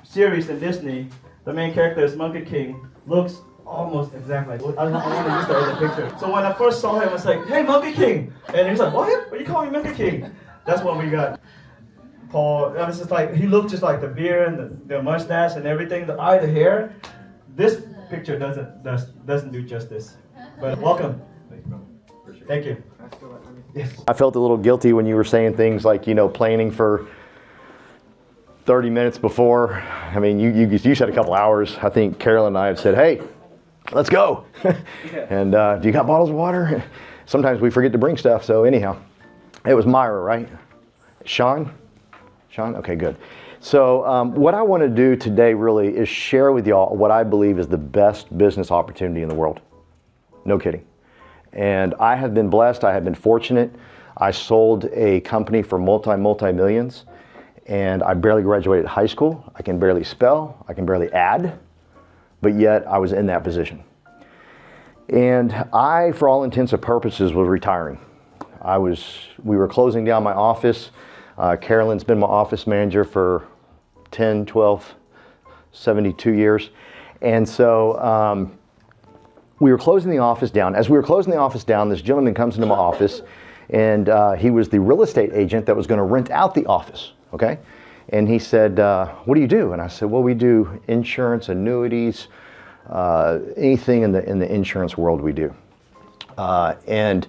Series in Disney, the main character is Monkey King, looks almost exactly like. I want to use that as a picture. So when I first saw him, I was like, "Hey, Monkey King," and he was like, "What? What are you calling me Monkey King?" That's when we got Paul. It was just like he looked just like the beard and the mustache and everything, the eye, the hair. This picture doesn't do justice. But welcome. Thank you. Yes. I felt a little guilty when you were saying things like, planning for 30 minutes before. I mean, you said a couple hours. I think Carolyn and I had said, "Hey, let's go." And do you got bottles of water? Sometimes we forget to bring stuff. So anyhow, it was Myra, right? Sean? Okay, good. So what I want to do today really is share with y'all what I believe is the best business opportunity in the world. No kidding. And I have been blessed. I have been fortunate. I sold a company for multi-millions. And I barely graduated high school. I can barely spell. I can barely add. But yet I was in that position. And I, for all intents and purposes, was retiring. We were closing down my office. Carolyn's been my office manager for 10, 12, 72 years. And so we were closing the office down. As we were closing the office down, this gentleman comes into my office, and he was the real estate agent that was going to rent out the office. Okay, and he said, "What do you do?" And I said, "Well, we do insurance, annuities, anything in the insurance world we do." And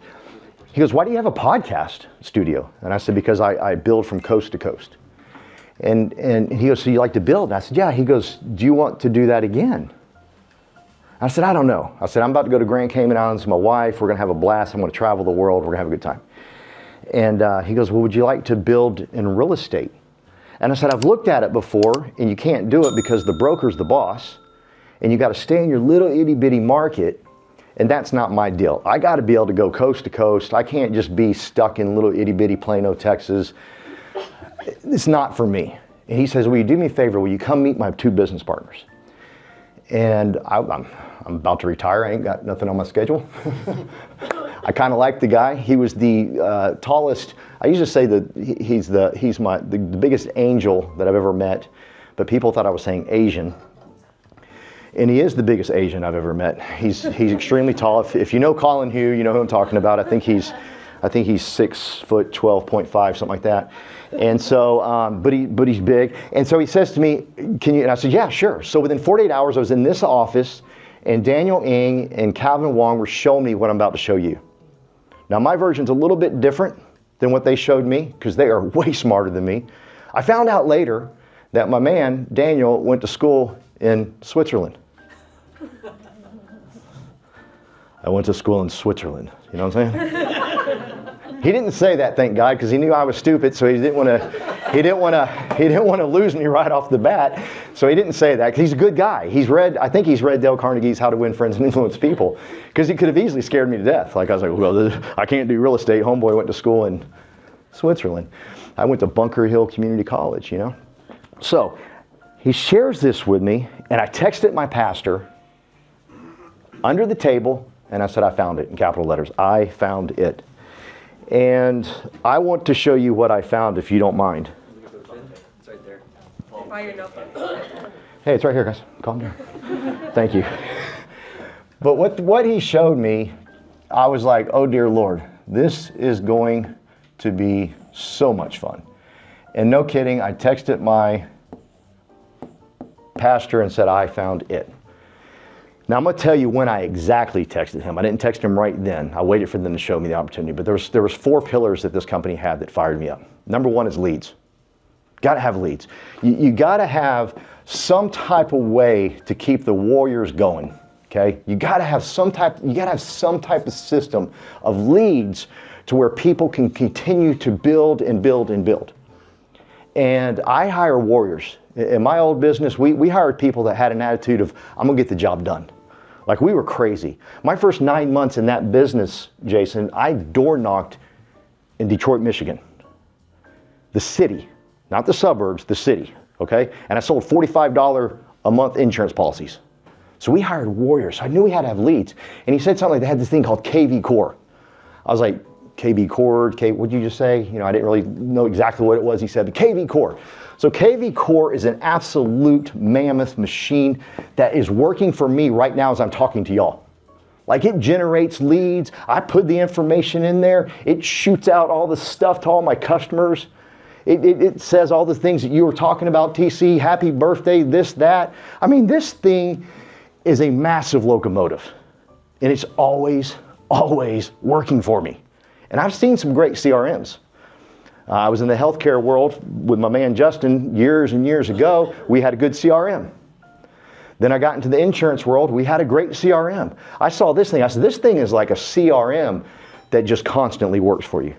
he goes, "Why do you have a podcast studio?" And I said, "Because I build from coast to coast." And he goes, "So you like to build?" And I said, "Yeah." He goes, "Do you want to do that again?" I said, "I don't know." I said, "I'm about to go to Grand Cayman Islands with my wife. We're going to have a blast. I'm going to travel the world. We're going to have a good time." And he goes, "Well, would you like to build in real estate?" And I said, "I've looked at it before, and you can't do it because the broker's the boss, and you got to stay in your little itty bitty market, and that's not my deal. I got to be able to go coast to coast. I can't just be stuck in little itty bitty Plano, Texas. It's not for me." And he says, "Will you do me a favor? Will you come meet my two business partners?" And I'm about to retire. I ain't got nothing on my schedule. I kind of like the guy. He was the tallest. I used to say that he's the biggest angel that I've ever met, but people thought I was saying Asian. And he is the biggest Asian I've ever met. He's extremely tall. If you know Colin Hugh, you know who I'm talking about. I think he's 6'12.5", something like that. And so, but he's big. And so he says to me, "Can you?" And I said, "Yeah, sure." So within 48 hours, I was in this office, and Daniel Ng and Calvin Wong were showing me what I'm about to show you. Now, my version's a little bit different than what they showed me because they are way smarter than me. I found out later that my man, Daniel, went to school in Switzerland. I went to school in Switzerland. You know what I'm saying? He didn't say that, thank God, because he knew I was stupid, so he didn't want to lose me right off the bat. So he didn't say that, because he's a good guy. I think he's read Dale Carnegie's How to Win Friends and Influence People, because he could have easily scared me to death. Like I was like, "Well, I can't do real estate." Homeboy went to school in Switzerland. I went to Bunker Hill Community College, So he shares this with me, and I texted my pastor under the table, and I said, "I found it," in capital letters. I found it. And I want to show you what I found, if you don't mind. It's right there. By your notebook. Hey, it's right here, guys. Calm down. Thank you. But what he showed me, I was like, "Oh, dear Lord, this is going to be so much fun." And no kidding, I texted my pastor and said, "I found it." Now, I'm going to tell you when I exactly texted him. I didn't text him right then. I waited for them to show me the opportunity. But there was 4 pillars that this company had that fired me up. Number 1 is leads. Got to have leads. You got to have some type of way to keep the warriors going. Okay? You got to have some type of system of leads to where people can continue to build and build and build. And I hire warriors. In my old business, we hired people that had an attitude of, "I'm going to get the job done." Like, we were crazy. My first 9 months in that business, Jason, I door knocked in Detroit, Michigan. The city, not the suburbs, the city, okay? And I sold $45 a month insurance policies. So we hired warriors. I knew we had to have leads. And he said something like they had this thing called KV Core. I was like, KV Core, what'd you just say? You know, I didn't really know exactly what it was he said, but KV Core. So KV Core is an absolute mammoth machine that is working for me right now as I'm talking to y'all. Like, it generates leads. I put the information in there. It shoots out all the stuff to all my customers. It says all the things that you were talking about, TC, happy birthday, this, that. I mean, this thing is a massive locomotive. And it's always working for me. And I've seen some great CRMs. I was in the healthcare world with my man Justin years and years ago. We had a good CRM. Then I got into the insurance world. We had a great CRM. I saw this thing. I said, this thing is like a CRM that just constantly works for you.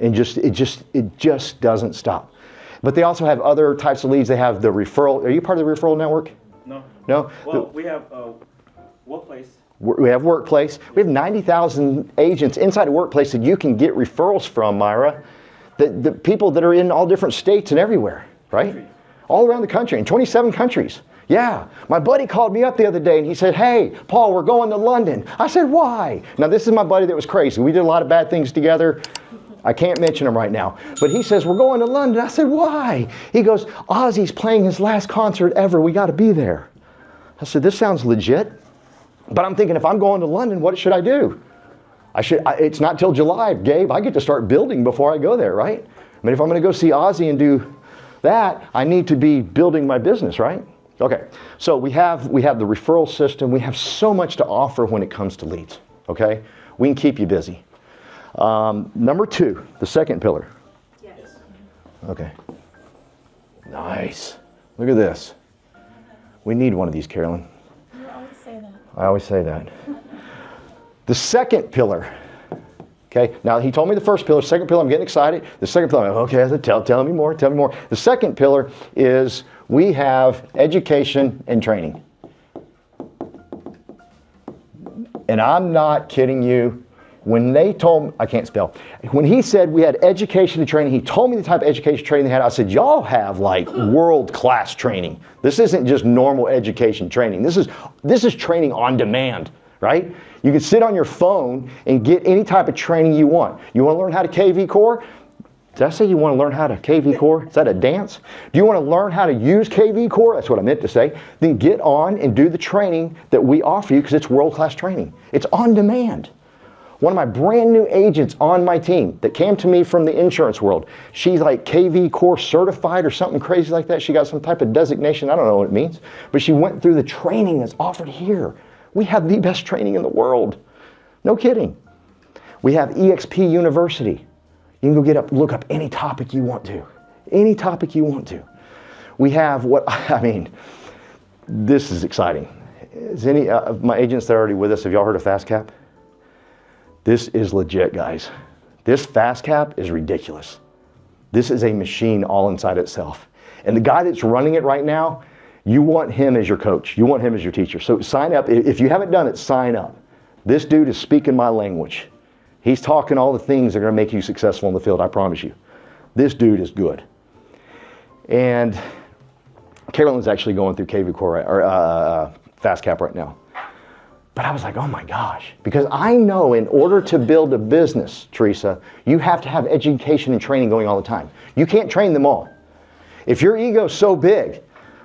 And it just doesn't stop. But they also have other types of leads. They have the referral. Are you part of the referral network? No. No? Well, we have Workplace. We have Workplace. We have 90,000 agents inside of Workplace that you can get referrals from, Myra. The people that are in all different states and everywhere, right? All around the country, in 27 countries. Yeah, my buddy called me up the other day and he said, hey, Paul, we're going to London. I said, why? Now, this is my buddy that was crazy. We did a lot of bad things together. I can't mention him right now. But he says, we're going to London. I said, why? He goes, Ozzy's playing his last concert ever. We got to be there. I said, this sounds legit. But I'm thinking, if I'm going to London, what should I do? It's not till July, Gabe. I get to start building before I go there, right? I mean, if I'm going to go see Ozzy and do that, I need to be building my business, right? Okay, so we have the referral system. We have so much to offer when it comes to leads, okay? We can keep you busy. Number 2, the second pillar. Yes. Okay. Nice. Look at this. We need one of these, Carolyn. You always say that. I always say that. The second pillar. Okay, now he told me the first pillar. Second pillar, I'm getting excited. The second pillar, okay, tell me more, tell me more. The second pillar is we have education and training. And I'm not kidding you. When they told me, I can't spell. When he said we had education and training, he told me the type of education training they had. I said, y'all have like world-class training. This isn't just normal education training. This is training on demand, right? You can sit on your phone and get any type of training you want. You want to learn how to KV Core? Did I say you want to learn how to KV Core? Is that a dance? Do you want to learn how to use KV Core? That's what I meant to say. Then get on and do the training that we offer you because it's world-class training. It's on demand. One of my brand new agents on my team that came to me from the insurance world, she's like KV Core certified or something crazy like that. She got some type of designation. I don't know what it means. But she went through the training that's offered here. We have the best training in the world. No kidding. We have EXP University. You can go look up any topic you want to. Any topic you want to. We have this is exciting. Is any of my agents that are already with us, have y'all heard of FastCap? This is legit, guys. This FastCap is ridiculous. This is a machine all inside itself. And the guy that's running it right now, you want him as your coach. You want him as your teacher. So sign up. If you haven't done it, sign up. This dude is speaking my language. He's talking all the things that are going to make you successful in the field, I promise you. This dude is good. And Carolyn's actually going through KV Core or FastCap right now. But I was like, oh my gosh. Because I know in order to build a business, Teresa, you have to have education and training going all the time. You can't train them all. If your ego's so big,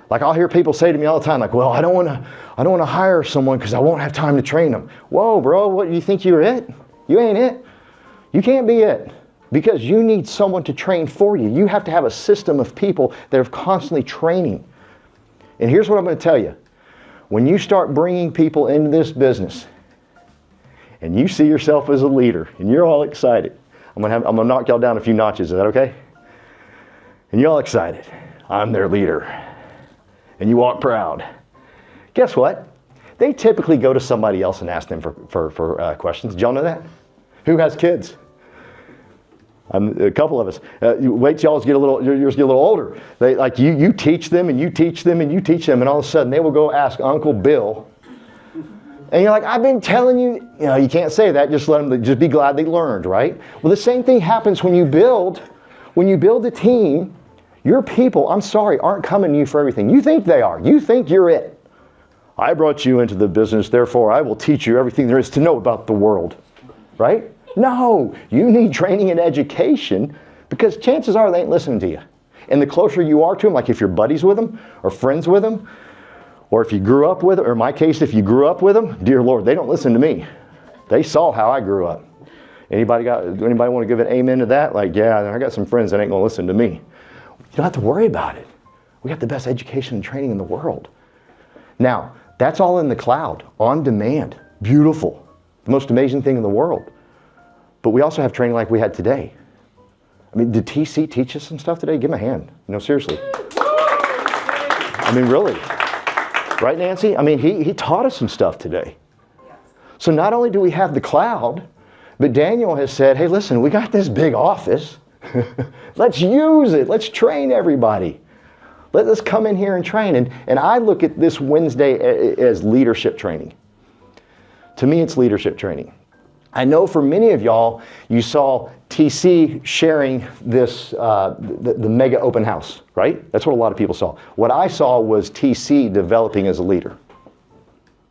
like I'll hear people say to me all the time, like, well, I don't want to hire someone because I won't have time to train them. Whoa, bro, what, you think you're it? You ain't it. You can't be it. Because you need someone to train for you. You have to have a system of people that are constantly training. And here's what I'm going to tell you. When you start bringing people into this business and you see yourself as a leader and you're all excited, I'm going to knock y'all down a few notches. Is that okay? And you're all excited. I'm their leader. And you walk proud. Guess what? They typically go to somebody else and ask them for questions. Did y'all know that? Who has kids? A couple of us. Wait till yours get a little older. You teach them and you teach them and you teach them, and all of a sudden they will go ask Uncle Bill. And you're like, I've been telling you. You can't say that. Just let them. Just be glad they learned, right? Well, the same thing happens when you build a team. Your people, I'm sorry, aren't coming to you for everything. You think they are. You think you're it. I brought you into the business, therefore I will teach you everything there is to know about the world, right? No, you need training and education because chances are they ain't listening to you. And the closer you are to them, like if you're buddies with them or friends with them, or if you grew up with them, or in my case, if you grew up with them, dear Lord, they don't listen to me. They saw how I grew up. Anybody want to give an amen to that? Like, yeah, I got some friends that ain't going to listen to me. You don't have to worry about it. We got the best education and training in the world. Now, that's all in the cloud, on demand, beautiful, the most amazing thing in the world. But we also have training like we had today. I mean, did TC teach us some stuff today? Give him a hand. No, seriously. I mean, really. Right, Nancy? I mean, he taught us some stuff today. So not only do we have the cloud, but Daniel has said, hey, listen, we got this big office. Let's use it. Let's train everybody. Let's come in here and train. And I look at this Wednesday as leadership training. To me, it's leadership training. I know for many of y'all, you saw TC sharing this, the mega open house, right? That's what a lot of people saw. What I saw was TC developing as a leader.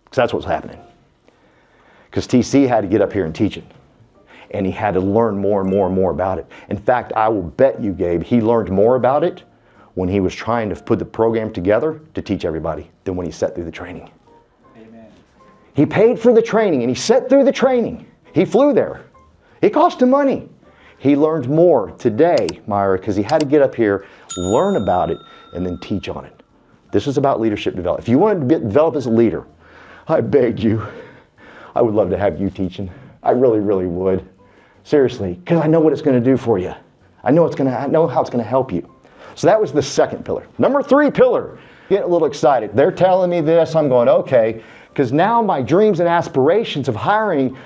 Because that's what's happening. Because TC had to get up here and teach it. And he had to learn more and more and more about it. In fact, I will bet you, Gabe, he learned more about it when he was trying to put the program together to teach everybody than when he sat through the training. Amen. He paid for the training and he sat through the training. He flew there. It cost him money. He learned more today, Myra, because he had to get up here, learn about it, and then teach on it. This is about leadership development. If you want to develop as a leader, I beg you, I would love to have you teaching. I really, really would. Seriously, because I know what it's going to do for you. I know how it's going to help you. So that was the second pillar. Number 3 pillar, get a little excited. They're telling me this, I'm going, okay, because now my dreams and aspirations of hiring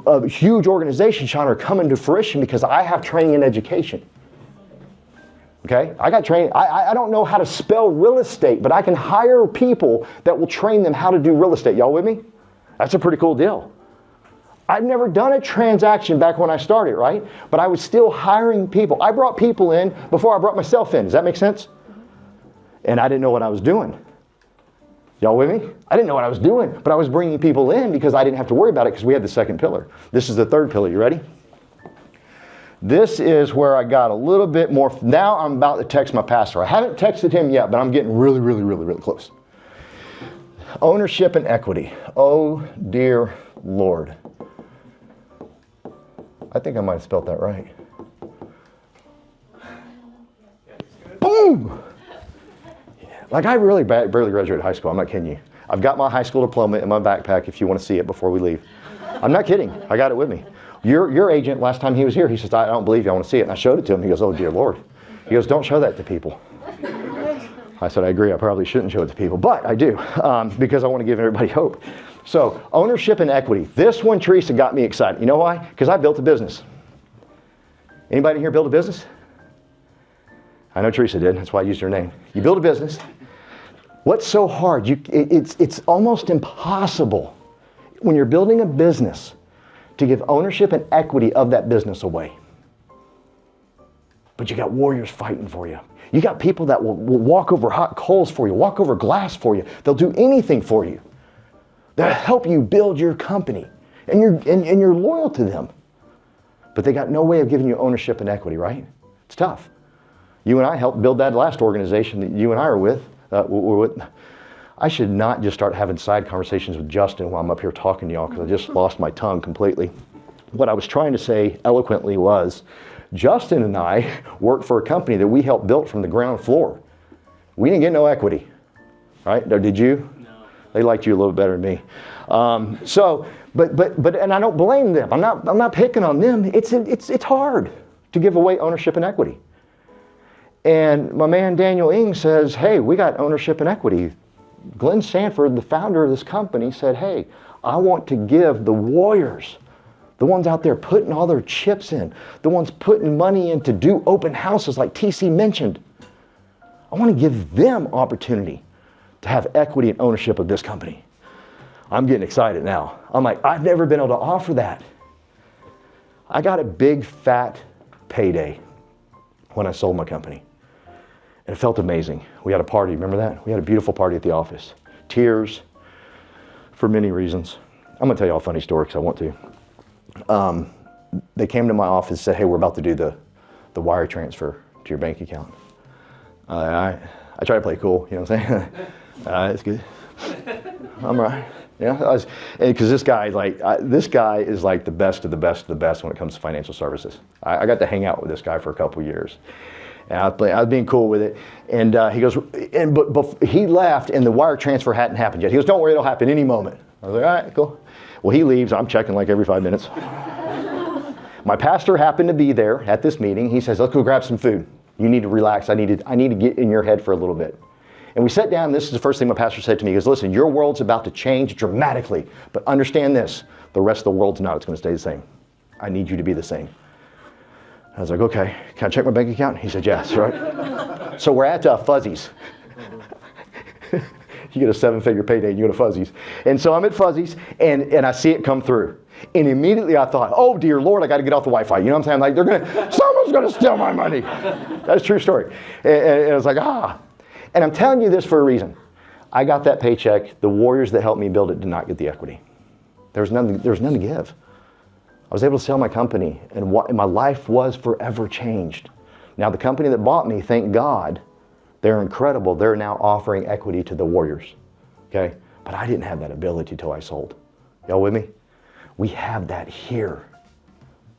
a huge organization, Sean, are coming to fruition because I have training and education. Okay, I got training. I don't know how to spell real estate, but I can hire people that will train them how to do real estate. Y'all with me? That's a pretty cool deal. I've never done a transaction back when I started, right? But I was still hiring people. I brought people in before I brought myself in. Does that make sense? And I didn't know what I was doing. Y'all with me? I didn't know what I was doing, but I was bringing people in because I didn't have to worry about it because we had the second pillar. This is the third pillar. You ready? This is where I got a little bit more. Now I'm about to text my pastor. I haven't texted him yet, but I'm getting really, really, really, really close. Ownership and equity. Oh, dear Lord. I think I might have spelled that right. Boom! Like I really barely graduated high school. I'm not kidding you. I've got my high school diploma in my backpack if you want to see it before we leave. I'm not kidding. I got it with me. Your agent, last time he was here, he says, I don't believe you. I want to see it. And I showed it to him. He goes, oh, dear Lord. He goes, don't show that to people. I said, I agree. I probably shouldn't show it to people, but I do because I want to give everybody hope. So ownership and equity. This one, Teresa, got me excited. You know why? Because I built a business. Anybody here build a business? I know Teresa did. That's why I used her name. You build a business. What's so hard? It's almost impossible when you're building a business to give ownership and equity of that business away. But you got warriors fighting for you. You got people that will walk over hot coals for you, walk over glass for you. They'll do anything for you. They'll help you build your company. And you're loyal to them. But they got no way of giving you ownership and equity, right? It's tough. You and I helped build that last organization that you and I are with. I should not just start having side conversations with Justin while I'm up here talking to y'all because I just lost my tongue completely. What I was trying to say eloquently was, Justin and I worked for a company that we helped build from the ground floor. We didn't get no equity, right? Or did you? No. They liked you a little better than me. And I don't blame them. I'm not picking on them. It's hard to give away ownership and equity. And my man Daniel Ng says, hey, we got ownership and equity. Glenn Sanford, the founder of this company, said, hey, I want to give the warriors, the ones out there putting all their chips in, the ones putting money in to do open houses like TC mentioned. I want to give them opportunity to have equity and ownership of this company. I'm getting excited now. I'm like, I've never been able to offer that. I got a big fat payday when I sold my company. And it felt amazing. We had a party, remember that? We had a beautiful party at the office. Tears, for many reasons. I'm gonna tell you all a funny story because I want to. they came to my office and said, hey, we're about to do the wire transfer to your bank account. I try to play cool, you know what I'm saying? It's good. I'm right. Yeah, because this guy is like the best of the best of the best when it comes to financial services. I got to hang out with this guy for a couple years. And I was being cool with it. And he goes, but he left and the wire transfer hadn't happened yet. He goes, don't worry, it'll happen any moment. I was like, all right, cool. Well, he leaves. I'm checking like every 5 minutes. My pastor happened to be there at this meeting. He says, let's go grab some food. You need to relax. I need to get in your head for a little bit. And we sat down, and this is the first thing my pastor said to me. He goes, listen, your world's about to change dramatically, but understand this, the rest of the world's not. It's going to stay the same. I need you to be the same. I was like, okay, can I check my bank account? He said, yes, right? So we're at Fuzzy's. You get a 7-figure payday and you go to Fuzzy's. And so I'm at Fuzzy's, and I see it come through. And immediately I thought, oh dear Lord, I got to get off the Wi-Fi. You know what I'm saying? Like, someone's going to steal my money. That's a true story. And I was like, And I'm telling you this for a reason. I got that paycheck. The warriors that helped me build it did not get the equity. There was none to give. I was able to sell my company, and my life was forever changed. Now, the company that bought me, thank God, they're incredible. They're now offering equity to the warriors. Okay? But I didn't have that ability till I sold. Y'all with me? We have that here.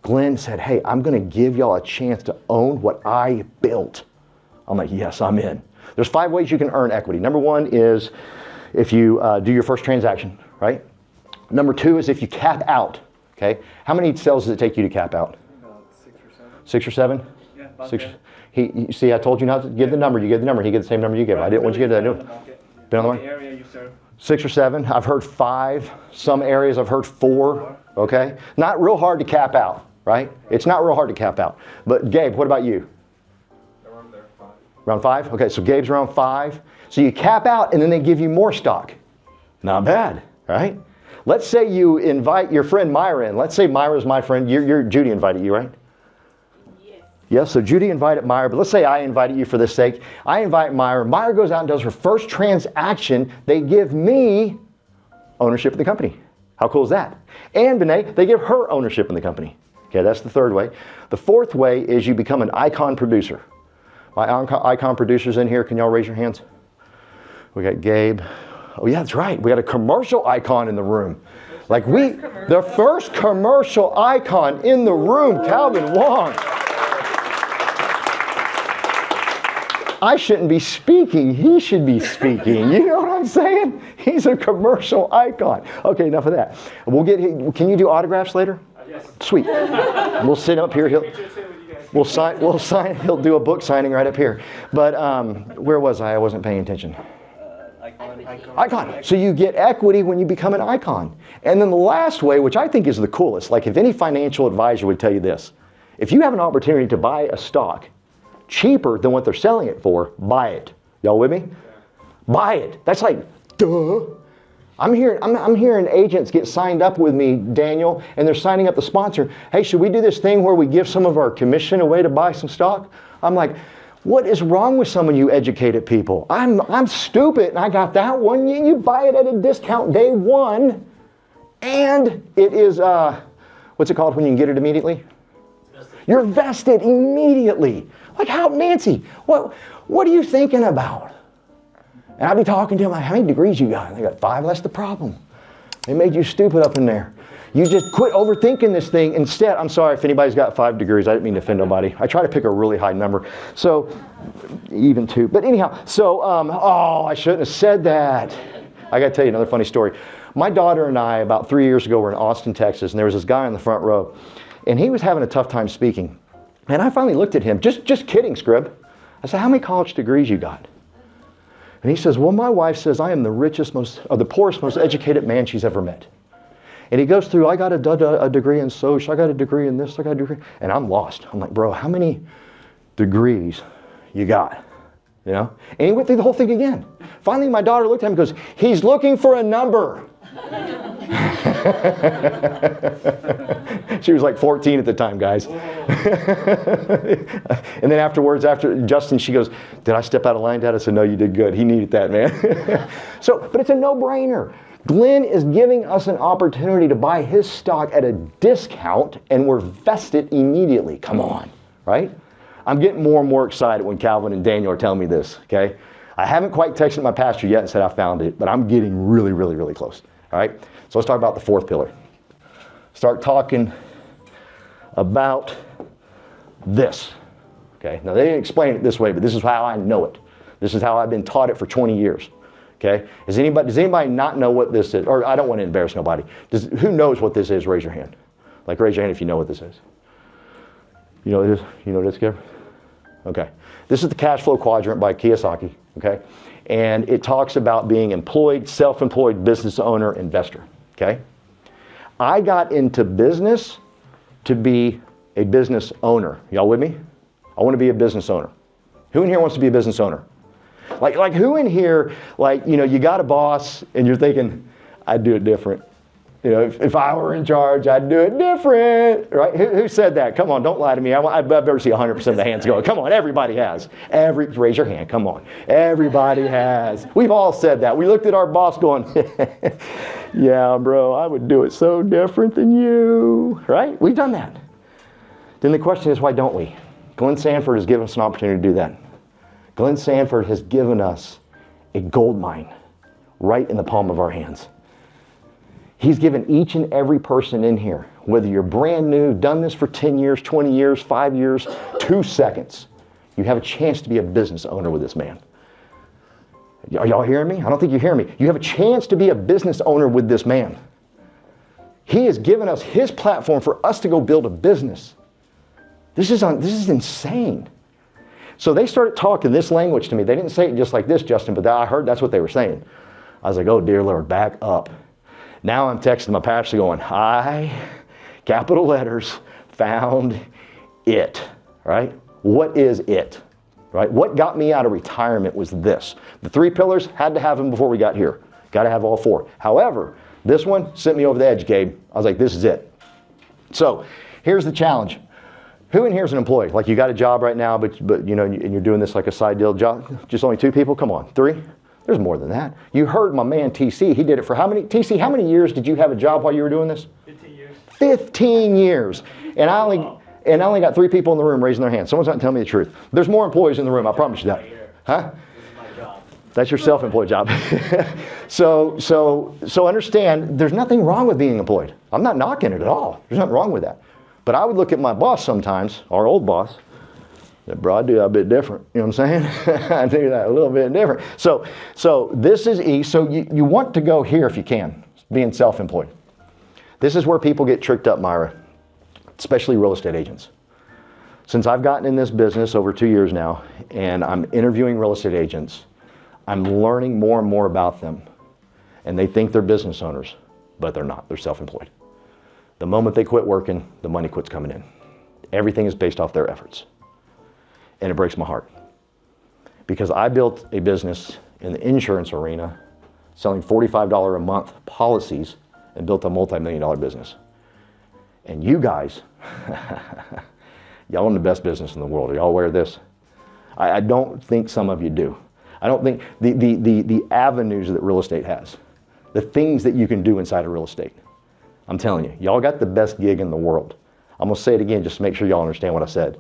Glenn said, hey, I'm going to give y'all a chance to own what I built. I'm like, yes, I'm in. There's 5 ways you can earn equity. Number 1 is if you do your first transaction, right? Number 2 is if you cap out, okay? How many sales does it take you to cap out? About 6 or 7. 6 or 7? Yeah, about 6. there. You see, I told you not to give the number. You gave the number. He gave the same number you gave. I didn't want you to give that. Been on the way? Area you serve. 6 or 7. I've heard 5. Some areas I've heard 4. Okay? Not real hard to cap out, right? It's not real hard to cap out. But Gabe, what about you? Around there, 5. Around 5? Okay, so Gabe's around 5. So you cap out and then they give you more stock. Not bad, right? Let's say you invite your friend Myra in. Let's say Myra's my friend. Judy invited you, right? Yes, so Judy invited Myra, but let's say I invited you for this sake. I invite Myra. Myra goes out and does her first transaction. They give me ownership of the company. How cool is that? And Benet, they give her ownership in the company. Okay, that's the 3rd way. The 4th way is you become an icon producer. My icon producers in here, can y'all raise your hands? We got Gabe. Oh yeah, that's right. We got a commercial icon in the room. Like the first commercial icon in the room, Calvin Wong. I shouldn't be speaking. He should be speaking. You know what I'm saying? He's a commercial icon. Okay, enough of that. Can you do autographs later? Yes. Sweet. We'll sit up here. We'll sign. He'll do a book signing right up here. But where was I? I wasn't paying attention. Icon. So you get equity when you become an icon. And then the last way, which I think is the coolest, like if any financial advisor would tell you this, if you have an opportunity to buy a stock cheaper than what they're selling it for, buy it. Y'all with me? Buy it. That's like, duh. I'm hearing agents get signed up with me, Daniel, and they're signing up the sponsor. Hey, should we do this thing where we give some of our commission away to buy some stock? I'm like, what is wrong with some of you educated people? I'm stupid and I got that one. You buy it at a discount day 1, and it is, what's it called when you can get it immediately? You're vested immediately. Like how, Nancy, what are you thinking about? And I'd be talking to them like, how many degrees you got? And they got 5, that's the problem. They made you stupid up in there. You just quit overthinking this thing. Instead, I'm sorry if anybody's got 5 degrees. I didn't mean to offend nobody. I try to pick a really high number. So, even 2. But anyhow, so, I shouldn't have said that. I got to tell you another funny story. My daughter and I, about 3 years ago, were in Austin, Texas, and there was this guy in the front row. And he was having a tough time speaking. And I finally looked at him, just kidding, Scrib. I said, how many college degrees you got? And he says, well, my wife says I am the poorest, most educated man she's ever met. And he goes through, I got a degree in social, I got a degree in this, I got a degree. And I'm lost. I'm like, bro, how many degrees you got? You know? And he went through the whole thing again. Finally, my daughter looked at him and goes, he's looking for a number. She was like 14 at the time, guys. And then afterwards, after Justin, she goes, did I step out of line, Dad? I said, no, you did good. He needed that, man. But it's a no-brainer. Glenn is giving us an opportunity to buy his stock at a discount and we're vested immediately. Come on, right? I'm getting more and more excited when Calvin and Daniel are telling me this, okay? I haven't quite texted my pastor yet and said I found it, but I'm getting really, really, really close, all right? So let's talk about the fourth pillar. Start talking about this, okay? Now, they didn't explain it this way, but this is how I know it. This is how I've been taught it for 20 years, okay? Does anybody not know what this is? Or I don't want to embarrass nobody. Who knows what this is? Raise your hand. Like, raise your hand if you know what this is. You know what it is? You know what it is, Gary? Okay. This is the cash flow quadrant by Kiyosaki, okay? And it talks about being employed, self-employed, business owner, investor, okay? I got into business to be a business owner. Y'all with me? I want to be a business owner. Who in here wants to be a business owner? Like who in here, like, you know, you got a boss and you're thinking, I'd do it different. You know, if I were in charge, I'd do it different, right? Who said that? Come on, don't lie to me. I better see 100% of the hands going. Come on, everybody has. Raise your hand, come on. Everybody has. We've all said that. We looked at our boss going, yeah, bro, I would do it so different than you, right? We've done that. Then the question is, why don't we? Glenn Sanford has given us an opportunity to do that. Glenn Sanford has given us a gold mine right in the palm of our hands. He's given each and every person in here, whether you're brand new, done this for 10 years, 20 years, 5 years, 2 seconds, you have a chance to be a business owner with this man. Are y'all hearing me? I don't think you're hearing me. You have a chance to be a business owner with this man. He has given us his platform for us to go build a business. This is insane. So they started talking this language to me. They didn't say it just like this, Justin, but I heard that's what they were saying. I was like, oh, dear Lord, back up. Now I'm texting my pastor going, I, capital letters, found it, right? What is it, right? What got me out of retirement was this. The 3 pillars, had to have them before we got here. Got to have all 4. However, this one sent me over the edge, Gabe. I was like, this is it. So here's the challenge. Who in here is an employee? Like you got a job right now, but you know, and you're doing this like a side deal job? Just only 2 people? Come on, 3? There's more than that. You heard my man TC. He did it for how many? TC, how many years did you have a job while you were doing this? 15 years. 15 years. And I only got 3 people in the room raising their hands. Someone's not telling me the truth. There's more employees in the room, I promise you that. Huh? This is my job. That's your self-employed job. So understand, there's nothing wrong with being employed. I'm not knocking it at all. There's nothing wrong with that. But I would look at my boss sometimes, our old boss, that, bro, I do that a bit different. You know what I'm saying? I do that a little bit different. So this is easy. So you want to go here if you can, being self-employed. This is where people get tricked up, Myra, especially real estate agents. Since I've gotten in this business over 2 years now, and I'm interviewing real estate agents, I'm learning more and more about them. And they think they're business owners, but they're not. They're self-employed. The moment they quit working, the money quits coming in. Everything is based off their efforts. And it breaks my heart. Because I built a business in the insurance arena, selling $45 a month policies, and built a multi-million-dollar business. And you guys, y'all own the best business in the world. Are y'all aware of this? I don't think some of you do. I don't think the avenues that real estate has, the things that you can do inside of real estate. I'm telling you, y'all got the best gig in the world. I'm going to say it again just to make sure y'all understand what I said.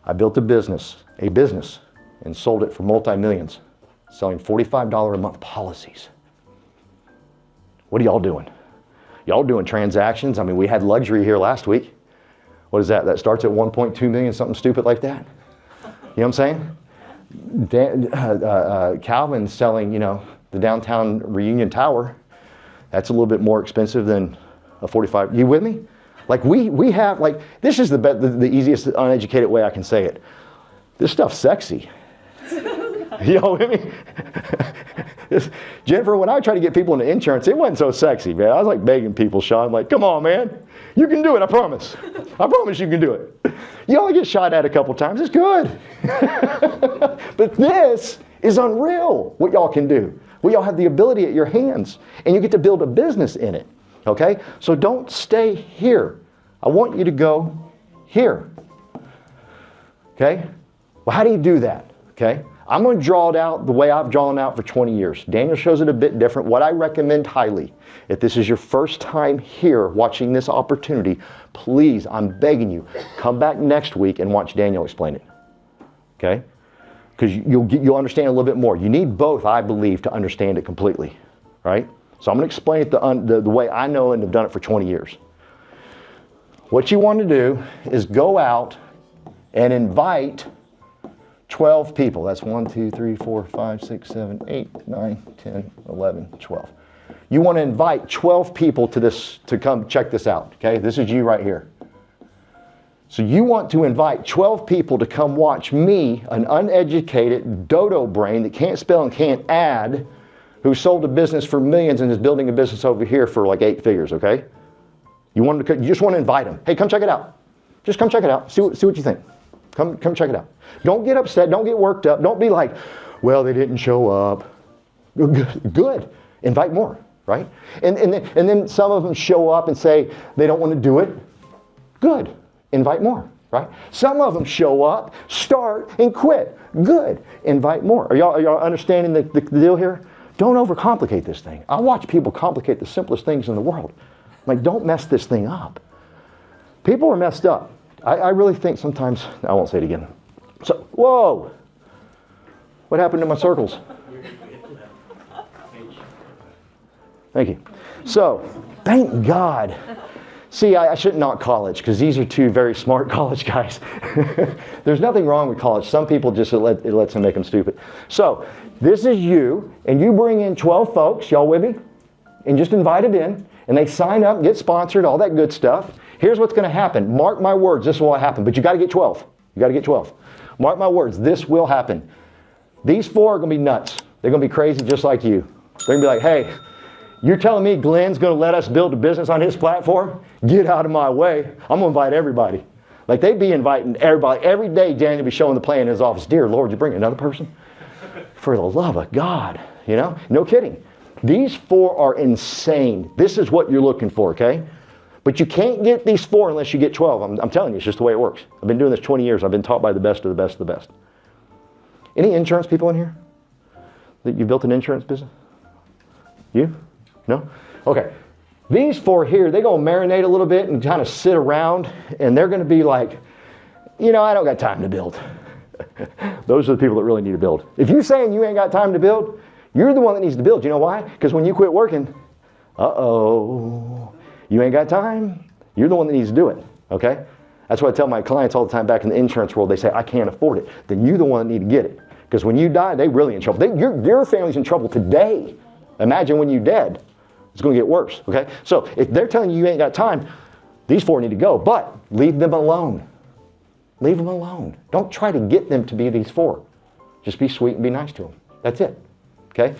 I built a business, and sold it for multi-millions, selling $45 a month policies. What are y'all doing? Y'all doing transactions. I mean, we had luxury here last week. What is that? That starts at 1.2 million, something stupid like that. You know what I'm saying? Calvin's selling, you know, the downtown Reunion Tower. That's a little bit more expensive than a 45. You with me? Like we have, like, this is the easiest uneducated way I can say it. This stuff's sexy. You know what I mean? Jennifer, when I tried to get people into insurance, it wasn't so sexy, man. I was like begging people, Sean, like, come on, man. You can do it, I promise. I promise you can do it. You only get shot at a couple times, it's good. But this is unreal, what y'all can do. What y'all have the ability at your hands, and you get to build a business in it, okay? So don't stay here. I want you to go here, okay? Well, how do you do that, okay? I'm going to draw it out the way I've drawn it out for 20 years. Daniel shows it a bit different. What I recommend highly, if this is your first time here watching this opportunity, please, I'm begging you, come back next week and watch Daniel explain it. Okay? Because you'll understand a little bit more. You need both, I believe, to understand it completely. Right? So I'm going to explain it the way I know and have done it for 20 years. What you want to do is go out and invite 12 people. That's 1, 2, 3, 4, 5, 6, 7, 8, 9, 10, 11, 12. You want to invite 12 people to come check this out. Okay? This is you right here. So you want to invite 12 people to come watch me, an uneducated dodo brain that can't spell and can't add, who sold a business for millions and is building a business over here for like 8 figures, okay? You just want to invite them. Hey, come check it out. Just come check it out. See what you think. Come check it out. Don't get upset. Don't get worked up. Don't be like, well, they didn't show up. Good. Invite more, right? And then some of them show up and say they don't want to do it. Good. Invite more, right? Some of them show up, start, and quit. Good. Invite more. Are y'all understanding the deal here? Don't overcomplicate this thing. I watch people complicate the simplest things in the world. Like, don't mess this thing up. People are messed up. I really think sometimes, I won't say it again. So, whoa! What happened to my circles? Thank you. So, thank God. See, I shouldn't knock college because these are 2 very smart college guys. There's nothing wrong with college. Some people just, it lets them make them stupid. So, this is you, and you bring in 12 folks, y'all with me? And just invite it in, and they sign up, get sponsored, all that good stuff. Here's what's going to happen. Mark my words, this will happen. But you got to get 12. You got to get 12. Mark my words, this will happen. These 4 are going to be nuts. They're going to be crazy just like you. They're going to be like, hey, you're telling me Glenn's going to let us build a business on his platform? Get out of my way. I'm going to invite everybody. Like, they'd be inviting everybody. Every day, Daniel would be showing the plan in his office. Dear Lord, you bring another person? For the love of God, you know? No kidding. These 4 are insane. This is what you're looking for, okay? But you can't get these 4 unless you get 12. I'm telling you, it's just the way it works. I've been doing this 20 years. I've been taught by the best of the best of the best. Any insurance people in here? That you built an insurance business? You? No? Okay. These 4 here, they're going to marinate a little bit and kind of sit around, and they're going to be like, you know, I don't got time to build. Those are the people that really need to build. If you're saying you ain't got time to build, you're the one that needs to build. You know why? Because when you quit working, you ain't got time. You're the one that needs to do it, okay? That's what I tell my clients all the time back in the insurance world. They say, I can't afford it. Then you're the one that need to get it. Because when you die, they're really in trouble. Your family's in trouble today. Imagine when you're dead. It's going to get worse, okay? So if they're telling you ain't got time, these 4 need to go. But leave them alone. Leave them alone. Don't try to get them to be these 4. Just be sweet and be nice to them. That's it, okay?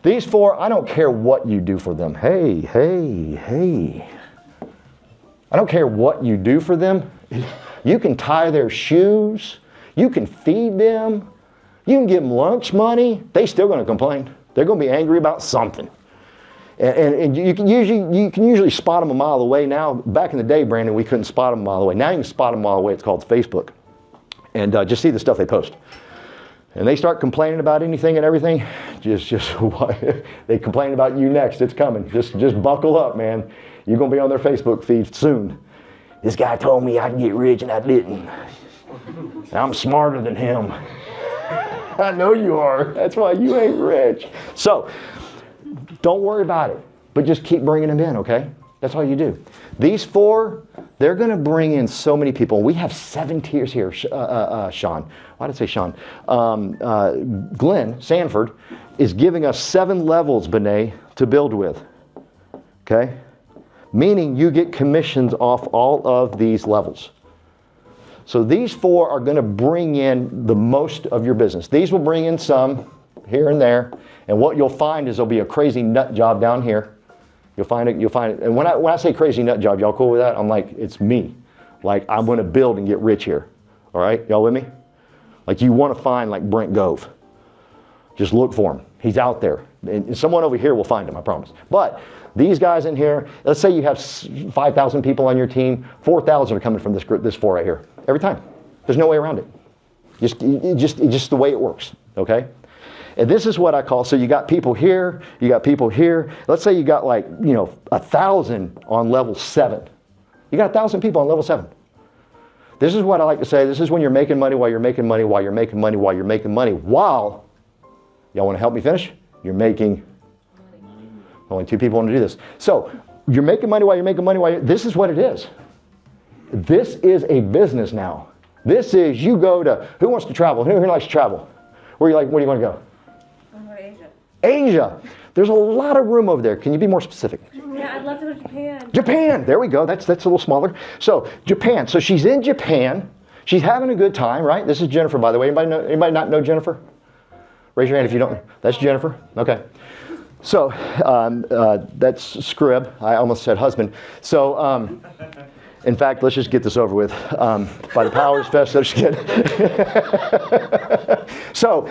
These 4, I don't care what you do for them. Hey. I don't care what you do for them. You can tie their shoes. You can feed them. You can give them lunch money. They're still going to complain. They're going to be angry about something. And you can usually spot them a mile away now. Back in the day, Brandon, we couldn't spot them a mile away. Now you can spot them a mile away. It's called Facebook. And just see the stuff they post. And they start complaining about anything and everything. They complain about you next. It's coming. Just buckle up, man. You're going to be on their Facebook feed soon. This guy told me I'd get rich and I didn't. I'm smarter than him. I know you are. That's why you ain't rich. So, don't worry about it, but just keep bringing them in, okay? That's all you do. These 4, they're going to bring in so many people. We have 7 tiers here, Sean. Why did I say Sean? Glenn Sanford is giving us 7 levels, Benet, to build with, okay? Meaning you get commissions off all of these levels. So these 4 are going to bring in the most of your business. These will bring in some here and there. And what you'll find is there'll be a crazy nut job down here. You'll find it. And when I say crazy nut job, y'all cool with that? I'm like, it's me. Like, I'm going to build and get rich here. All right? Y'all with me? Like, you want to find like Brent Gove. Just look for him. He's out there. And someone over here will find him, I promise. But these guys in here, let's say you have 5,000 people on your team. 4,000 are coming from this group, this 4 right here. Every time. There's no way around it. Just the way it works, okay? And this is what I call, so you got people here, you got people here. Let's say you got 1,000 on level 7. You got 1,000 people on level 7. This is what I like to say. This is when you're making money while you're making money while you're making money while you're making money while, y'all want to help me finish? You're making, only 2 people want to do this. So you're making money while you're making money while this is what it is. This is a business now. This is, you go to, who wants to travel? Who likes to travel? Where do you want to go? Asia. Asia. There's a lot of room over there. Can you be more specific? Yeah, I'd love to go to Japan. Japan. There we go. That's a little smaller. So Japan. So she's in Japan. She's having a good time, right? This is Jennifer, by the way. Anybody not know Jennifer? Raise your hand if you don't. That's Jennifer. Okay. So that's Scrib. I almost said husband. So in fact, let's just get this over with. By the powers vested, let's get. So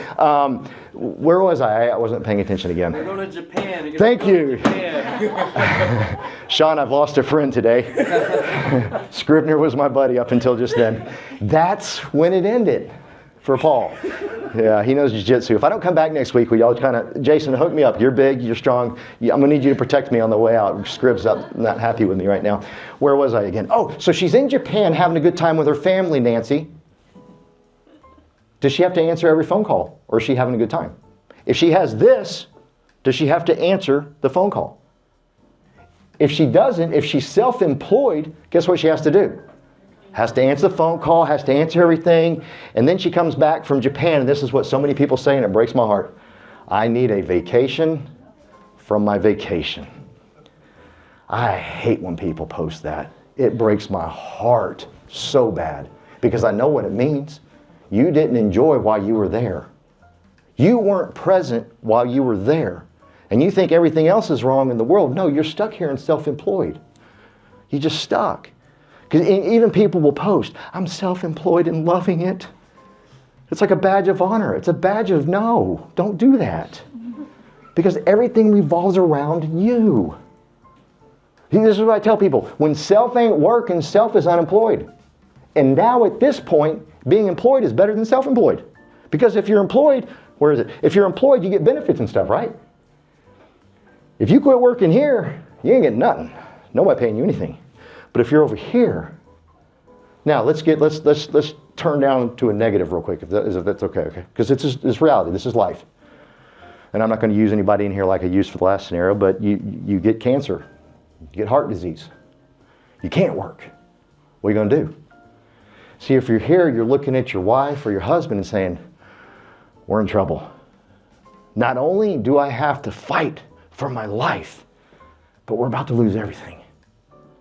where was I? I wasn't paying attention again. We're going to Japan. Thank you. Japan. Sean, I've lost a friend today. Scribner was my buddy up until just then. That's when it ended for Paul. Yeah, he knows jiu-jitsu. If I don't come back next week, we all kind of, Jason, hook me up. You're big, you're strong. I'm going to need you to protect me on the way out. Scrib's not happy with me right now. Where was I again? Oh, so she's in Japan having a good time with her family, Nancy. Does she have to answer every phone call, or is she having a good time? If she has this, does she have to answer the phone call? If she doesn't, if she's self-employed, guess what she has to do? Has to answer the phone call, has to answer everything, and then she comes back from Japan, and this is what so many people say, and it breaks my heart. I need a vacation from my vacation. I hate when people post that. It breaks my heart so bad, because I know what it means. You didn't enjoy while you were there. You weren't present while you were there. And you think everything else is wrong in the world. No, you're stuck here and self-employed. You're just stuck. Because even people will post, I'm self-employed and loving it. It's like a badge of honor. It's a badge of no, don't do that. Because everything revolves around you. This is what I tell people. When self ain't working, self is unemployed. And now at this point, being employed is better than self-employed. Because if you're employed, where is it? If you're employed, you get benefits and stuff, right? If you quit working here, you ain't getting nothing. Nobody paying you anything. But if you're over here, now let's turn down to a negative real quick, if that's okay? Because it's reality. This is life. And I'm not going to use anybody in here like I used for the last scenario, but you get cancer, you get heart disease, you can't work. What are you going to do? See, if you're here, you're looking at your wife or your husband and saying, we're in trouble. Not only do I have to fight for my life, but we're about to lose everything.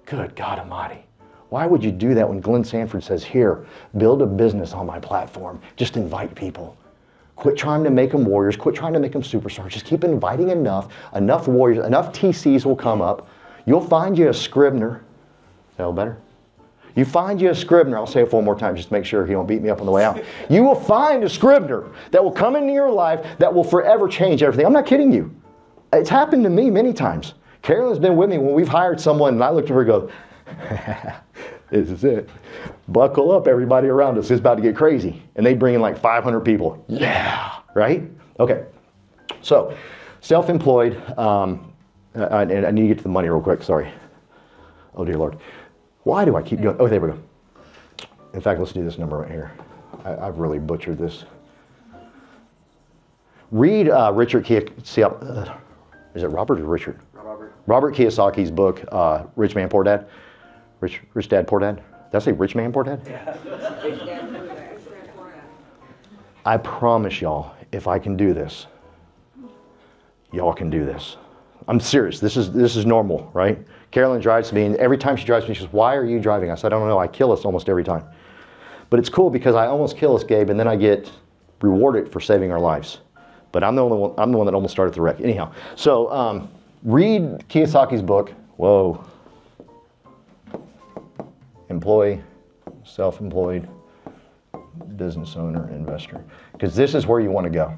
Good God Almighty. Why would you do that when Glenn Sanford says, here, build a business on my platform. Just invite people. Quit trying to make them warriors. Quit trying to make them superstars. Just keep inviting enough warriors, enough TCs will come up. You'll find you a Scribner. That better? You find you a Scribner. I'll say it one more time just to make sure he don't beat me up on the way out. You will find a Scribner that will come into your life that will forever change everything. I'm not kidding you. It's happened to me many times. Carolyn's been with me when we've hired someone and I look at her and go, this is it. Buckle up, everybody around us. It's about to get crazy. And they bring in like 500 people. Yeah, right? Okay. So, self-employed. And I need to get to the money real quick. Sorry. Oh, dear Lord. Why do I keep going? Oh, there we go. In fact, let's do this number right here. I've really butchered this. Read Richard Kiyosaki. Is it Robert or Richard? Robert Kiyosaki's book, Rich Man, Poor Dad. Rich Dad, Poor Dad. Did I say Rich Man, Poor Dad? Yeah. I promise y'all, if I can do this, y'all can do this. I'm serious. This is normal, right? Carolyn drives me, and every time she drives me, she says, why are you driving? I said, I don't know. I kill us almost every time. But it's cool because I almost kill us, Gabe, and then I get rewarded for saving our lives. But I'm the one that almost started the wreck. Anyhow, so read Kiyosaki's book. Whoa. Employee, self-employed, business owner, investor. Because this is where you want to go.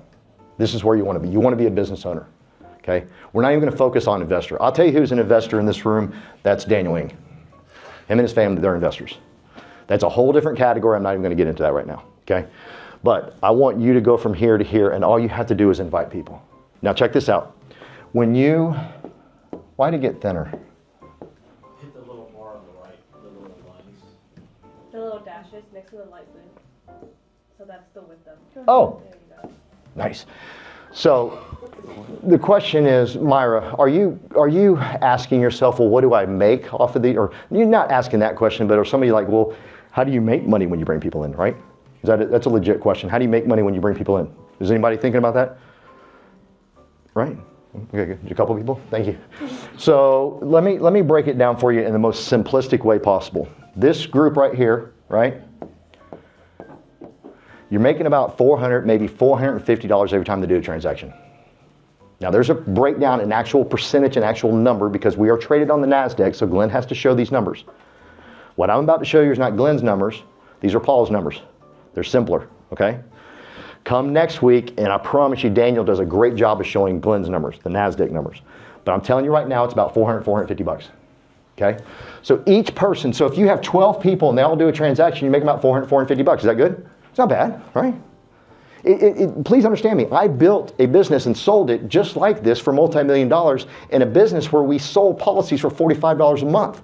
This is where you want to be. You want to be a business owner. Okay? We're not even going to focus on investor. I'll tell you who's an investor in this room. That's Daniel Ng. Him and his family, they're investors. That's a whole different category. I'm not even going to get into that right now. Okay? But I want you to go from here to here, and all you have to do is invite people. Now check this out. When you, why did it get thinner? Hit the little bar on the right, the little lines. The little dashes next to the light blue. So that's the width of. Oh, There you go. nice. So the question is, Myra, are you asking yourself, well, what do I make off of the, or you're not asking that question, but are somebody like, well, how do you make money when you bring people in, right? That's a legit question. How do you make money when you bring people in? Is anybody thinking about that? Right? Okay, good. A couple people? Thank you. So let me break it down for you in the most simplistic way possible. This group right here, right? You're making about $400, maybe $450 every time they do a transaction. Now there's a breakdown in actual percentage and actual number because we are traded on the NASDAQ, so Glenn has to show these numbers. What I'm about to show you is not Glenn's numbers. These are Paul's numbers. They're simpler, okay? Come next week, and I promise you Daniel does a great job of showing Glenn's numbers, the NASDAQ numbers. But I'm telling you right now, it's about $400, $450, okay? So each person, so if you have 12 people and they all do a transaction, you make about $400, $450. Is that good? It's not bad, right? Please understand me. I built a business and sold it just like this for multi-million dollars in a business where we sold policies for $45 a month.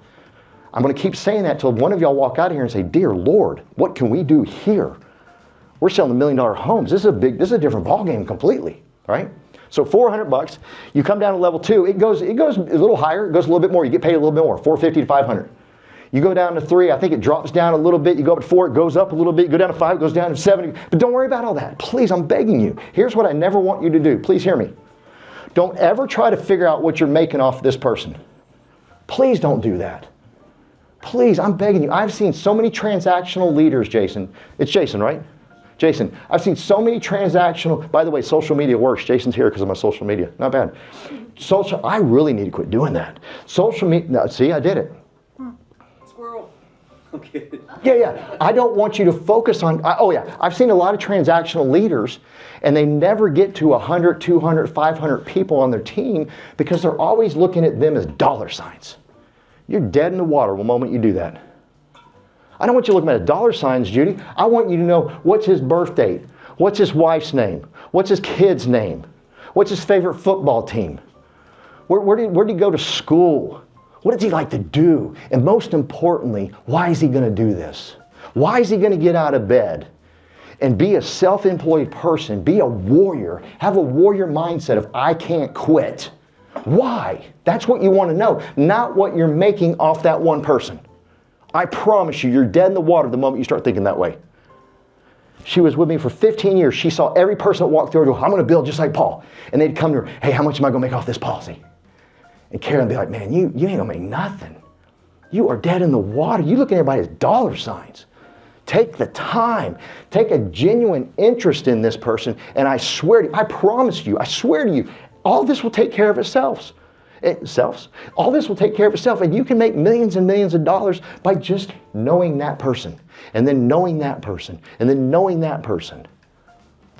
I'm going to keep saying that till one of y'all walk out of here and say, dear Lord, what can we do here? We're selling $1 million homes. This is a different ballgame completely, right? So $400, you come down to level 2, it goes a little higher, it goes a little bit more, you get paid a little bit more, $450 to $500. You go down to 3, I think it drops down a little bit. You go up to 4, it goes up a little bit. You go down to 5, it goes down to 7. But don't worry about all that. Please, I'm begging you. Here's what I never want you to do. Please hear me. Don't ever try to figure out what you're making off this person. Please don't do that. Please, I'm begging you. I've seen so many transactional leaders, Jason. It's Jason, right? Jason, I've seen so many transactional, by the way, social media works. Jason's here because of my social media. Not bad. I really need to quit doing that. Social media, see, I did it. Squirrel. Okay. Yeah. I don't want you to focus on, I've seen a lot of transactional leaders and they never get to 100, 200, 500 people on their team because they're always looking at them as dollar signs. You're dead in the water the moment you do that. I don't want you looking at dollar signs, Judy. I want you to know what's his birth date, what's his wife's name, what's his kid's name, what's his favorite football team, where did he go to school, what does he like to do, and most importantly, why is he going to do this? Why is he going to get out of bed and be a self-employed person, be a warrior, have a warrior mindset of I can't quit? Why? That's what you want to know, not what you're making off that one person. I promise you, you're dead in the water the moment you start thinking that way. She was with me for 15 years. She saw every person that walked through her door, I'm going to build just like Paul. And they'd come to her, hey, how much am I going to make off this policy? And Karen would be like, man, you ain't going to make nothing. You are dead in the water. You look at everybody as dollar signs. Take the time. Take a genuine interest in this person. And I swear to you, I promise you, I swear to you, all this will take care of itself. All this will take care of itself, and you can make millions and millions of dollars by just knowing that person, and then knowing that person, and then knowing that person.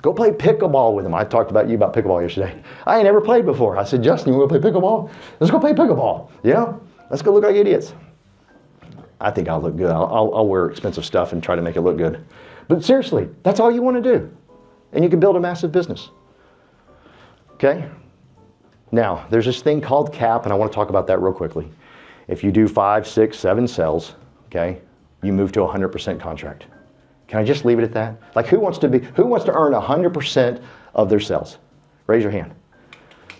Go play pickleball with them. I talked about pickleball yesterday. I ain't never played before. I said, Justin, you want to play pickleball? Let's go play pickleball. Yeah, let's go look like idiots. I think I'll look good. I'll wear expensive stuff and try to make it look good. But seriously, that's all you want to do, and you can build a massive business. Okay? Now, there's this thing called cap, and I want to talk about that real quickly. If you do 5, 6, 7 sales, okay, you move to a 100% contract. Can I just leave it at that? Like, who wants to earn 100% of their sales? Raise your hand.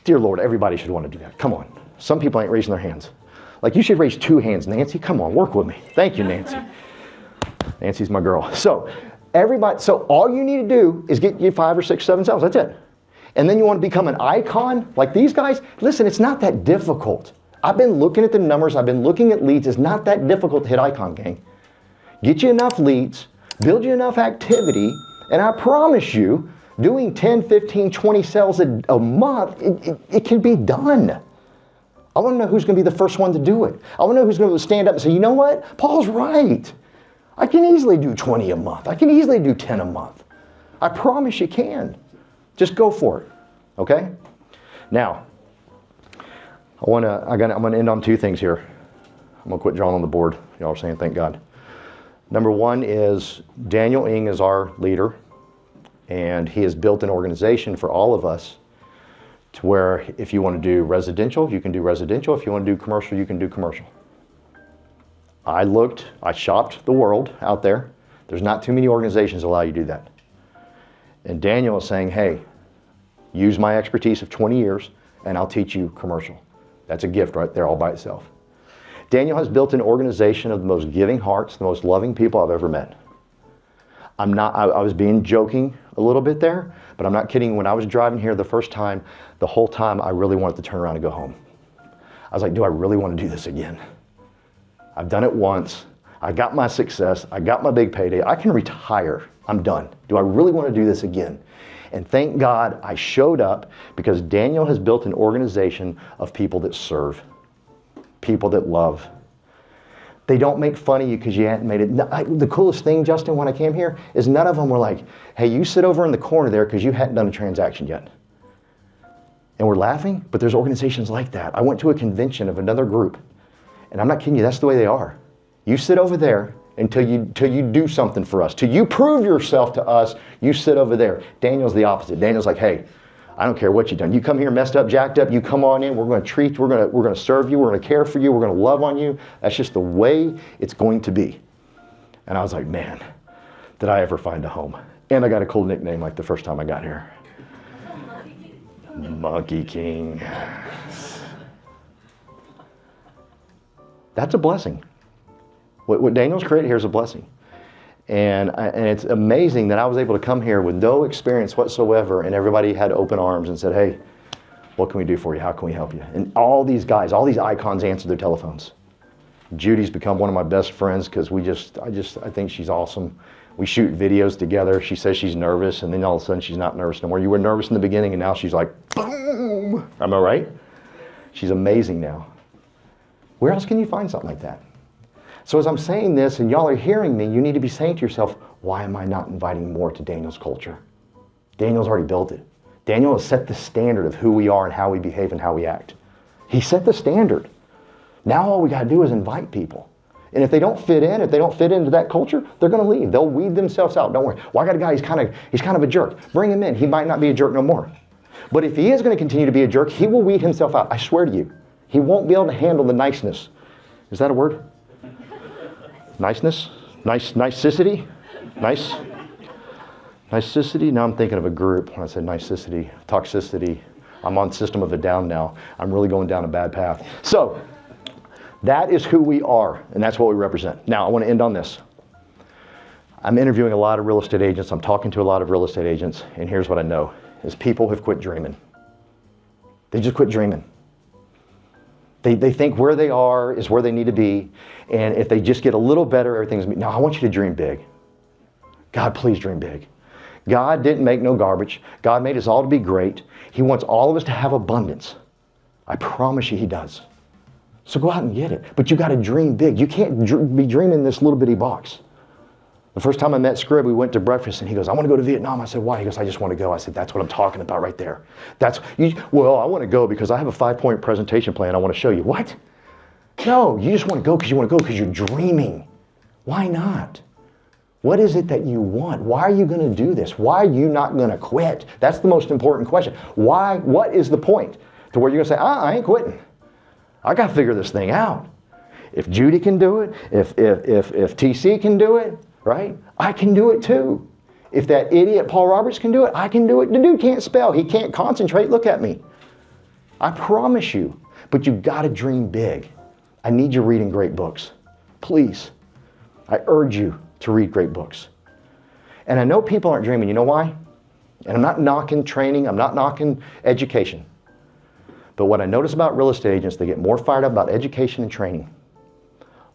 Dear Lord, everybody should want to do that. Come on. Some people ain't raising their hands. Like, you should raise 2 hands, Nancy. Come on, work with me. Thank you, Nancy. Nancy's my girl. So all you need to do is get you 5 or 6, 7 sales. That's it. And then you want to become an icon like these guys? Listen, it's not that difficult. I've been looking at the numbers. I've been looking at leads. It's not that difficult to hit icon, gang. Get you enough leads, build you enough activity, and I promise you, doing 10, 15, 20 sales a month, it can be done. I want to know who's going to be the first one to do it. I want to know who's going to stand up and say, you know what? Paul's right. I can easily do 20 a month. I can easily do 10 a month. I promise you can. Just go for it, okay? Now, I'm gonna end on 2 things here. I'm gonna quit drawing on the board. Y'all are saying thank God. Number 1 is Daniel Ng is our leader. And he has built an organization for all of us to where if you want to do residential, you can do residential. If you want to do commercial, you can do commercial. I shopped the world out there. There's not too many organizations that allow you to do that. And Daniel is saying, hey, use my expertise of 20 years and I'll teach you commercial. That's a gift right there all by itself. Daniel has built an organization of the most giving hearts, the most loving people I've ever met. I was being joking a little bit there, but I'm not kidding. When I was driving here the first time, the whole time I really wanted to turn around and go home. I was like, do I really want to do this again? I've done it once. I got my success. I got my big payday. I can retire. I'm done. Do I really want to do this again? And thank God I showed up because Daniel has built an organization of people that serve, people that love. They don't make fun of you because you hadn't made it. The coolest thing, Justin, when I came here, is none of them were like, hey, you sit over in the corner there because you hadn't done a transaction yet. And we're laughing, but there's organizations like that. I went to a convention of another group, and I'm not kidding you, that's the way they are. You sit over there until you do something for us. Till you prove yourself to us, you sit over there. Daniel's the opposite. Daniel's like, hey, I don't care what you've done. You come here messed up, jacked up, you come on in, we're going to treat you, we're going to serve you, we're going to care for you, we're going to love on you. That's just the way it's going to be. And I was like, man, did I ever find a home? And I got a cool nickname like the first time I got here. Monkey King. That's a blessing. What Daniel's created here is a blessing. And it's amazing that I was able to come here with no experience whatsoever, and everybody had open arms and said, hey, what can we do for you? How can we help you? And all these guys, all these icons answered their telephones. Judy's become one of my best friends because I think she's awesome. We shoot videos together. She says she's nervous, and then all of a sudden she's not nervous no more. You were nervous in the beginning, and now she's like, boom. Am I right? She's amazing now. Where else can you find something like that? So as I'm saying this and y'all are hearing me, you need to be saying to yourself, why am I not inviting more to Daniel's culture? Daniel's already built it. Daniel has set the standard of who we are and how we behave and how we act. He set the standard. Now all we got to do is invite people. And if they don't fit in, if they don't fit into that culture, they're going to leave. They'll weed themselves out. Don't worry. Well, I got a guy, he's kind of a jerk. Bring him in. He might not be a jerk no more. But if he is going to continue to be a jerk, he will weed himself out. I swear to you. He won't be able to handle the niceness. Is that a word? Niceness? Nicicity? Nicicity? Now I'm thinking of a group when I said nicicity. Toxicity. I'm on System of a Down now. I'm really going down a bad path. So, that is who we are, and that's what we represent. Now, I want to end on this. I'm interviewing a lot of real estate agents. I'm talking to a lot of real estate agents, and here's what I know, is people have quit dreaming. They just quit dreaming. They think where they are is where they need to be, and if they just get a little better, everything's... No, I want you to dream big. God, please dream big. God didn't make no garbage. God made us all to be great. He wants all of us to have abundance. I promise you He does. So go out and get it. But you got to dream big. You can't be dreaming in this little bitty box. The first time I met Scrib, we went to breakfast, and he goes, I want to go to Vietnam. I said, why? He goes, I just want to go. I said, that's what I'm talking about right there. Well, I want to go because I have a 5-point presentation plan I want to show you. What? No, you just want to go because you want to go because you're dreaming. Why not? What is it that you want? Why are you going to do this? Why are you not going to quit? That's the most important question. Why? What is the point to where you're going to say, I ain't quitting. I got to figure this thing out. If Judy can do it, if TC can do it, right? I can do it too. If that idiot Paul Roberts can do it, I can do it. The dude can't spell. He can't concentrate. Look at me. I promise you. But you got to dream big. I need you reading great books. Please. I urge you to read great books. And I know people aren't dreaming. You know why? And I'm not knocking training. I'm not knocking education. But what I notice about real estate agents, they get more fired up about education and training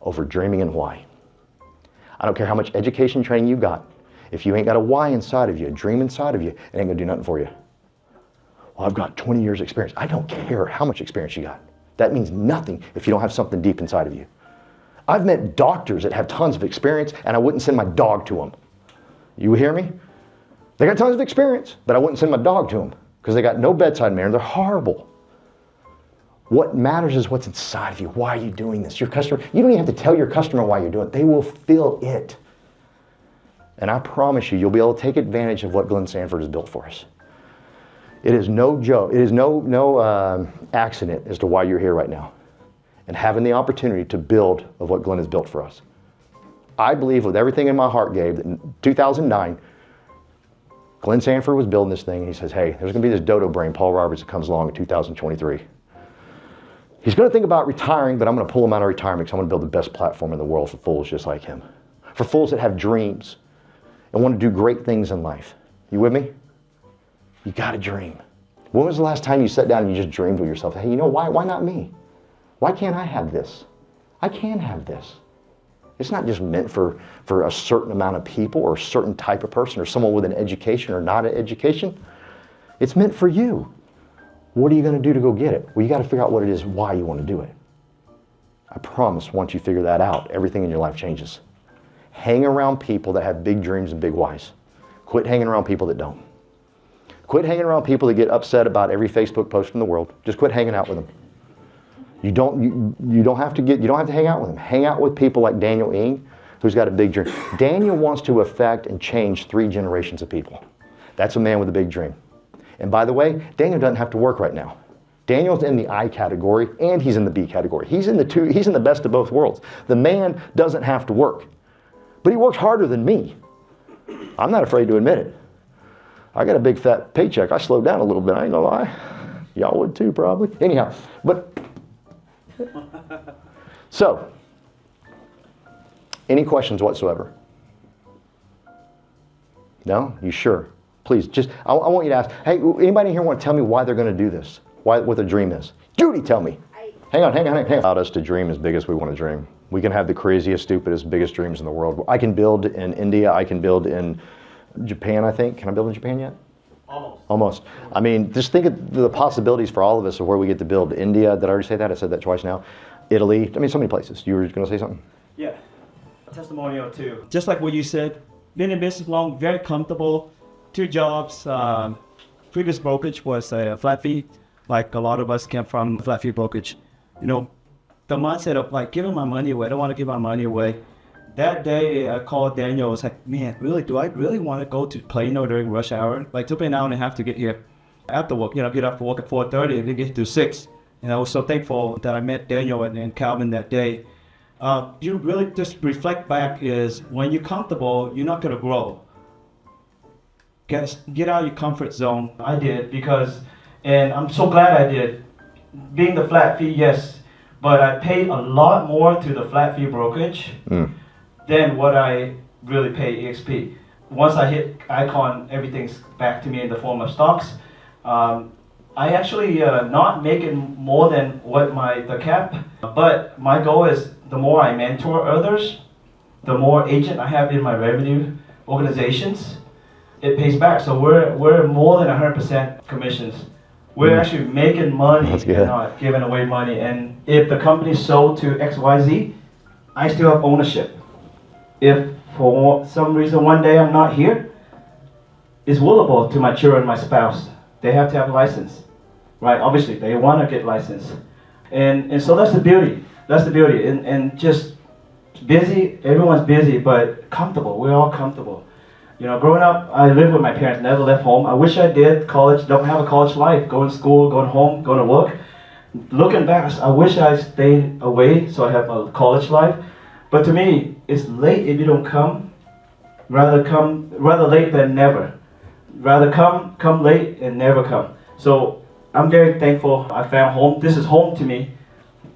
over dreaming and why. I don't care how much education and training you got. If you ain't got a why inside of you, a dream inside of you, it ain't gonna do nothing for you. Well, I've got 20 years experience. I don't care how much experience you got. That means nothing if you don't have something deep inside of you. I've met doctors that have tons of experience, and I wouldn't send my dog to them. You hear me? They got tons of experience, but I wouldn't send my dog to them because they got no bedside manner. They're horrible. What matters is what's inside of you. Why are you doing this? Your customer, you don't even have to tell your customer why you're doing it. They will feel it. And I promise you, you'll be able to take advantage of what Glenn Sanford has built for us. It is no joke. It is no accident as to why you're here right now and having the opportunity to build of what Glenn has built for us. I believe with everything in my heart, Gabe, that in 2009, Glenn Sanford was building this thing, and he says, hey, there's going to be this dodo brain, Paul Roberts, that comes along in 2023. He's going to think about retiring, but I'm going to pull him out of retirement because I'm going to build the best platform in the world for fools just like him. For fools that have dreams and want to do great things in life. You with me? You got to dream. When was the last time you sat down and you just dreamed with yourself, hey, you know, why not me? Why can't I have this? I can have this. It's not just meant for a certain amount of people or a certain type of person or someone with an education or not an education. It's meant for you. What are you going to do to go get it? Well, you got to figure out what it is, why you want to do it. I promise once you figure that out, everything in your life changes. Hang around people that have big dreams and big whys. Quit hanging around people that don't. Quit hanging around people that get upset about every Facebook post in the world. Just quit hanging out with them. You don't have to hang out with them. Hang out with people like Daniel Ng, who's got a big dream. Daniel wants to affect and change 3 generations of people. That's a man with a big dream. And by the way, Daniel doesn't have to work right now. Daniel's in the I category and he's in the B category. He's in the best of both worlds. The man doesn't have to work, but he works harder than me. I'm not afraid to admit it. I got a big fat paycheck. I slowed down a little bit, I ain't gonna lie. Y'all would too, probably. Anyhow, so, any questions whatsoever? No? You sure? Please, I want you to ask, hey, anybody here want to tell me why they're going to do this? What their dream is? Judy, tell me. Hang on. Allowed us to dream as big as we want to dream. We can have the craziest, stupidest, biggest dreams in the world. I can build in India. I can build in Japan, I think. Can I build in Japan yet? Almost. I mean, just think of the possibilities for all of us of where we get to build. India, did I already say that? I said that twice now. Italy, I mean, so many places. You were going to say something? Yeah, a testimonial too. Just like what you said, been in business long, very comfortable, 2 jobs. Previous brokerage was a flat fee, like a lot of us came from flat fee brokerage. You know, the mindset of like giving my money away, I don't want to give my money away. That day I called Daniel, I was like, man, really, do I really want to go to Plano during rush hour? Like, it took me an hour and a half to get here. After work, get up for work at 4:30 and then get to 6. And I was so thankful that I met Daniel and Calvin that day. You really just reflect back is when you're comfortable, you're not going to grow. Get out of your comfort zone. I did and I'm so glad I did. Being the flat fee, yes, but I paid a lot more to the flat fee brokerage than what I really pay EXP. Once I hit Icon, everything's back to me in the form of stocks. I actually not making more than what the cap, but my goal is the more I mentor others, the more agent I have in my revenue organizations, it pays back. So we're more than 100% commissions. We're actually making money and not giving away money. And if the company sold to XYZ, I still have ownership. If for some reason one day I'm not here, it's willable to my children, my spouse. They have to have a license, right? Obviously, they want to get licensed. And so that's the beauty. That's the beauty. And just busy, everyone's busy, but comfortable. We're all comfortable. You know, growing up, I lived with my parents, never left home. I wish I did. College, don't have a college life. Going to school, going home, going to work. Looking back, I wish I stayed away so I have a college life. But to me, it's late if you don't come. Rather late than never. Rather come late and never come. So I'm very thankful I found home. This is home to me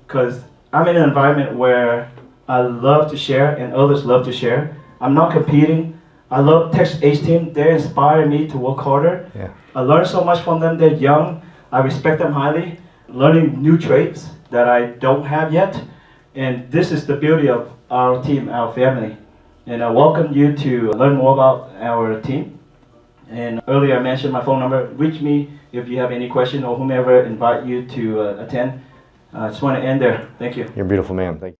because I'm in an environment where I love to share and others love to share. I'm not competing. I love Texas H-Team. They inspire me to work harder. Yeah. I learn so much from them. They're young. I respect them highly. Learning new traits that I don't have yet. And this is the beauty of our team, our family. And I welcome you to learn more about our team. And earlier I mentioned my phone number. Reach me if you have any question or whomever invite you to attend. I just want to end there. Thank you. You're a beautiful man. Thank you.